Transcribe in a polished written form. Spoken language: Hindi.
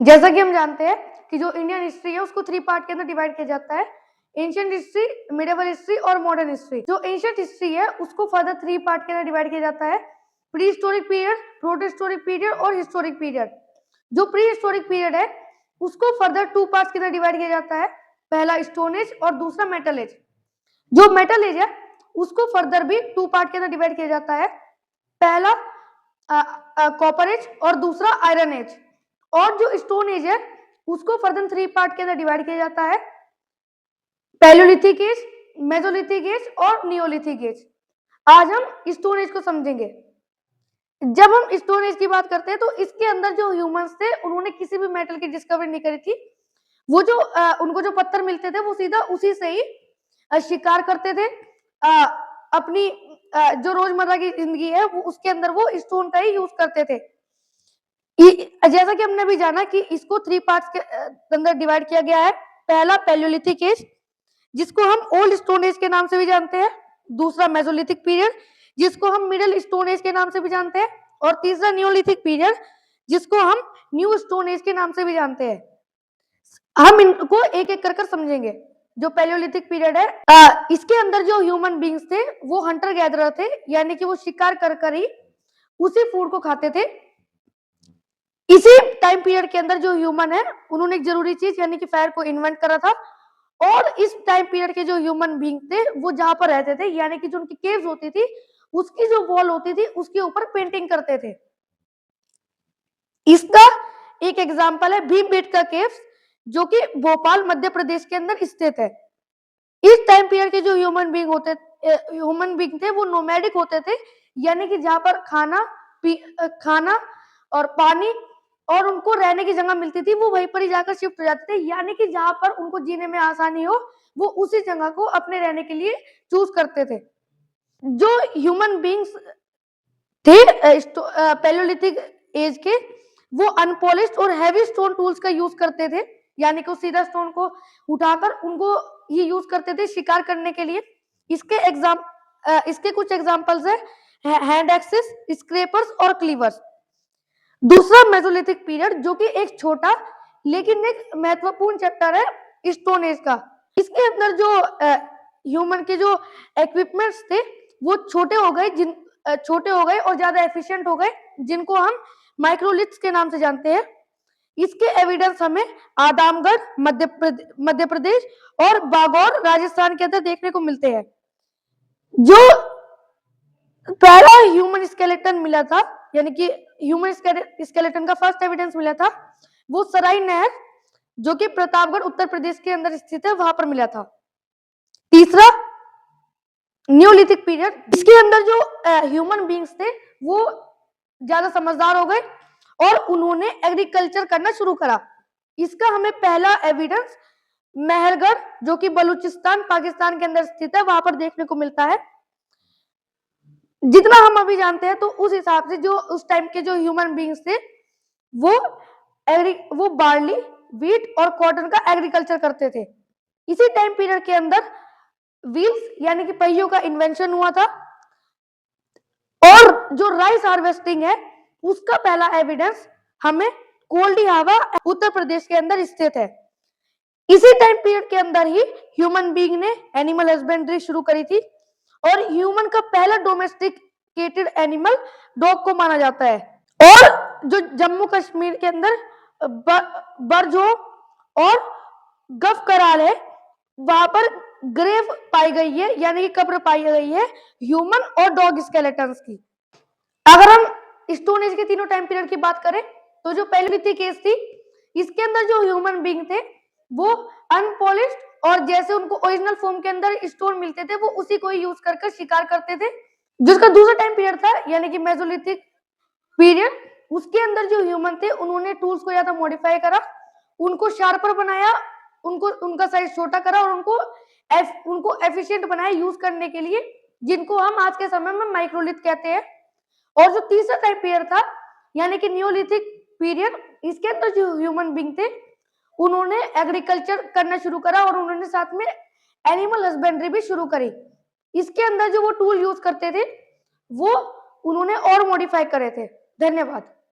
जैसा कि हम जानते हैं कि जो इंडियन हिस्ट्री है उसको 3 पार्ट के अंदर डिवाइड किया जाता है, एंशिएंट हिस्ट्री, मिडिवल हिस्ट्री और मॉडर्न हिस्ट्री। जो एंशिएंट हिस्ट्री है उसको फर्दर 3 पार्ट के अंदर डिवाइड किया जाता है, प्री हिस्टोरिक पीरियड, प्रोटोहिस्टोरिक पीरियड और हिस्टोरिक पीरियड। जो प्री हिस्टोरिक पीरियड है उसको फर्दर 2 पार्ट्स के अंदर डिवाइड किया जाता है, पहला स्टोन एज और दूसरा मेटल एज। जो मेटल एज है उसको फर्दर भी 2 पार्ट के अंदर डिवाइड किया जाता है, पहला कॉपर एज और दूसरा आयरन एज। और जो स्टोन एज है उसको फर्दर 3 पार्ट के अंदर डिवाइड किया जाता है, पैलियोलिथिक एज, मेसोलिथिक एज और नियोलिथिक एज। आज हम स्टोन एज को समझेंगे। जब हम स्टोन एज की बात करते हैं तो इसके अंदर जो ह्यूमंस थे उन्होंने किसी भी मेटल की डिस्कवरी नहीं करी थी। वो जो उनको जो पत्थर मिलते थे वो सीधा उसी से ही शिकार करते थे। अपनी जो रोजमर्रा की जिंदगी है वो उसके अंदर वो स्टोन का ही यूज करते थे। जैसा कि हमने भी जाना कि इसको 3 पार्ट्स के अंदर डिवाइड किया गया है, पहला पैलियोलिथिक एज जिसको हम ओल्ड स्टोन एज के नाम से भी जानते हैं, दूसरा मेसोलिथिक पीरियड जिसको हम मिडिल स्टोन एज के नाम से भी जानते हैं और तीसरा नियोलिथिक पीरियड जिसको हम न्यू स्टोन एज के नाम से भी जानते हैं। हम इनको एक एक कर समझेंगे। जो पैलियोलिथिक पीरियड है इसके अंदर जो ह्यूमन बींग्स थे वो हंटर गैदरर थे, यानी कि वो शिकार कर ही उसी फूड को खाते थे। इसी टाइम पीरियड के अंदर जो ह्यूमन है उन्होंने एक जरूरी चीज यानी कि फायर को इन्वेंट करा था। और इस टाइम पीरियड के जो ह्यूमन बींग थे वो जहां पर रहते थे यानी कि जो उनकी केव्स होती थी उसकी जो वॉल होती थी उसके ऊपर पेंटिंग करते थे। इसका एक एग्जांपल है भीमबेटका केव्स जो कि भोपाल मध्य प्रदेश के अंदर स्थित है। इस टाइम पीरियड के जो ह्यूमन बींग थे वो नोमैडिक होते थे, यानी कि जहां पर खाना और पानी और उनको रहने की जगह मिलती थी वो वहीं पर ही जाकर शिफ्ट हो जाते थे, यानी कि जहां पर उनको जीने में आसानी हो वो उसी जगह को अपने रहने के लिए चूज करते थे। जो ह्यूमन बींग्स थे पैलियोलिथिक एज के वो अनपॉलिश्ड और हैवी स्टोन टूल्स का यूज करते थे, यानी कि सीधा स्टोन को उठाकर उनको ये यूज करते थे शिकार करने के लिए। इसके कुछ एग्जांपल्स है हैंड एक्सेस, स्क्रैपर्स और क्लीवर्स। दूसरा मेसोलिथिक पीरियड जो कि एक छोटा लेकिन एक महत्वपूर्ण चैप्टर है स्टोन एज का। इसके अंदर जो ह्यूमन के जो इक्विपमेंट्स थे वो छोटे हो गए और ज्यादा एफिशिएंट हो गए, जिनको हम माइक्रोलिथ्स के नाम से जानते हैं। इसके एविडेंस हमें आदमगढ़ मध्य प्रदेश और बागौर राजस्थान के अंदर देखने को मिलते हैं। जो पहला ह्यूमन स्केलेटन मिला था यानी कि ह्यूमन स्केलेटन का फर्स्ट एविडेंस मिला था वो सराय नहर जो कि प्रतापगढ़ उत्तर प्रदेश के अंदर स्थित है वहां पर मिला था। तीसरा न्यूलिथिक पीरियड, इसके अंदर जो ह्यूमन बींग्स थे वो ज्यादा समझदार हो गए और उन्होंने एग्रीकल्चर करना शुरू करा। इसका हमें पहला एविडेंस मेहरगढ़ जो कि बलूचिस्तान पाकिस्तान के अंदर स्थित है वहां पर देखने को मिलता है। जितना हम अभी जानते हैं तो उस हिसाब से जो उस टाइम के जो ह्यूमन बींग्स थे वो बार्ली, व्हीट और कॉटन का एग्रीकल्चर करते थे। इसी टाइम पीरियड के अंदर व्हील्स यानी कि पहियों का इन्वेंशन हुआ था और जो राइस हार्वेस्टिंग है उसका पहला एविडेंस हमें कोल्डिहावा उत्तर प्रदेश के अंदर स्थित है। इसी टाइम पीरियड के अंदर ही ह्यूमन बीइंग ने एनिमल हस्बेंड्री शुरू करी थी और ह्यूमन का पहला डोमेस्टिकेटेड एनिमल डॉग को माना जाता है। और जो जम्मू कश्मीर के अंदर बरजो और गफ कराल है वहां पर ग्रेव पाई गई है यानी कि कब्र पाई गई है ह्यूमन और डॉग स्केलेटन्स की। अगर हम स्टोन एज के तीनों टाइम पीरियड की बात करें तो जो पैलियोलिथिक एज थी इसके अंदर जो ह्यूमन बीइंग थे वो अनपॉलिश्ड और जैसे उनको ओरिजिनल फॉर्म के अंदर स्टोन मिलते थे वो उसी को ही यूज कर शिकार करते थे। जिसका दूसरा टाइम पीरियड था यानी कि मेसोलिथिक पीरियड, उसके अंदर जो ह्यूमन थे उन्होंने टूल्स को ज्यादा मॉडिफाई करा, उनको शार्पर बनाया, उनका साइज छोटा करा और उनको एफिशिएंट बनाया यूज करने के लिए, जिनको हम आज के समय में माइक्रोलिथ कहते हैं। और जो तीसरा टाइम पीरियड था यानी कि न्यूलिथिक पीरियड, इसके अंदर जो ह्यूमन बीइंग थे उन्होंने एग्रीकल्चर करना शुरू करा और उन्होंने साथ में एनिमल हस्बेंड्री भी शुरू करी। इसके अंदर जो वो टूल यूज करते थे वो उन्होंने और मॉडिफाई करे थे। धन्यवाद।